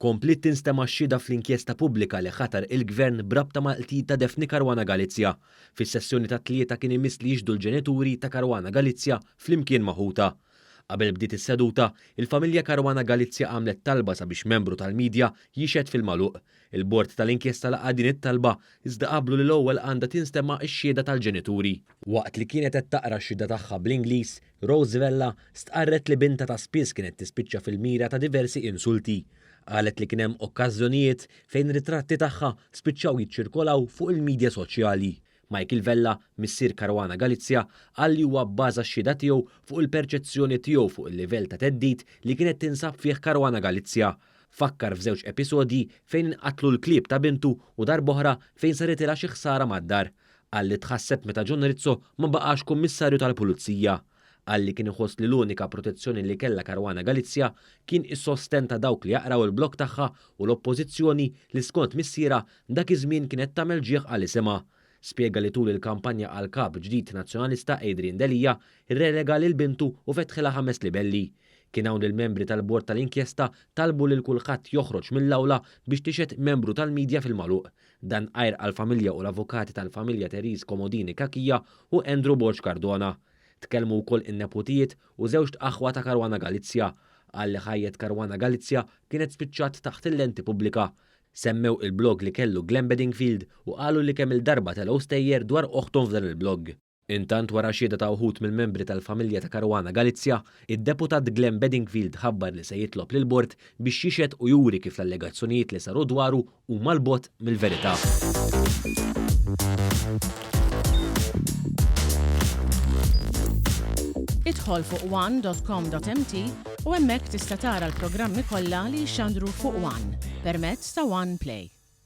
Komplit tinstema' xhieda fl-inkjesta pubblika li ħatar il-Gvern brabta mal-qtil ta' Defni Caruana Galizia. Fis-sessjoni ta' tlieta kien imiss li jiġdu l-ġenituri ta' Caruana Galizia flimkien maħuta. Qabel bdiet is-seduta, il-familja Caruana Galizia għamlet talba sabiex membru tal-midja jixed fil-magħluq. Il-bord tal-inkjesta laqa' din it-talba iżda qablu li l-ewwel għandha tinstema' x-xhieda tal-ġenituri. Waqt li kienet qed taqra x-xhieda tagħha bl-Ingliż, Rose Vella stqarret li binta ta' spiss kienet tispiċċa fil-mira ta' diversi insulti. Qalet li kien hemm okkażjonijiet fejn ritratti tagħha spiċċaw jiċċirkolaw fuq il-midja soċjali. Michael Vella, missier Caruana Galizia, qal li huwa bbaża x-xhieda tiegħu fuq il-perċezzjoni tiegħu fuq il-livell ta' teddid li kienet tinsab fih Caruana Galizia. Fakkar f'żewġ episodji fejn inqatlu l-klieb ta' bintu u darb'oħra fejn saretilha xi ħsara mad-dar. Qal li tħasseb meta John Rizzo ma baqax kummissarju tal-Pulizija. Qal li kien iħoss li l-unika protezzjoni li kellha Caruana Galizia kien is-sosten ta' dawk li jaqraw il-blog tagħha u l-oppożizzjoni li skont missiera dak iż-żmien kienet tagħmel ġieħ għal isimha. Spjega li tul il-kampanja għal kap ġdid nazzjonalista Adrian Delija irrelega lil bintu u fetħilha 5 libelli. Kien hawn il-membri tal-bord tal-inkjesta talbu lil kulħadd joħroġ mill-awla biex tixed membru tal-midja fil-magħluq. Dan għajr għall-familja u l-avukati tal-familja Therese Comodini Kakija u Andrew Borg Cardona. Tkellmu wkoll in-nepotijiet u żewġ aħwa ta' Caruana Galizia. Qal li ħajjet Caruana Galizia kienet spiċċat taħt il-lenti pubblika. Semmew il-blog li kellu Glenn Bedingfield u qalu li kemm il-darba telgħu stejjer dwar oħthom f'dan il-blog. Intant wara xhieda ta' wħud mill-membri tal-familja ta' Caruana Galizia, id-deputat Glenn Bedingfield ħabbar li se jitlob lill-bord biex jixed u juri kif l-allegazzjonijiet li saru dwaru huma l-bogħod mill-verità. Idħol fuq one.com.mt u hemmhekk tista' tara l-programmi kollha li jxandru fuq One permezz ta' One Play.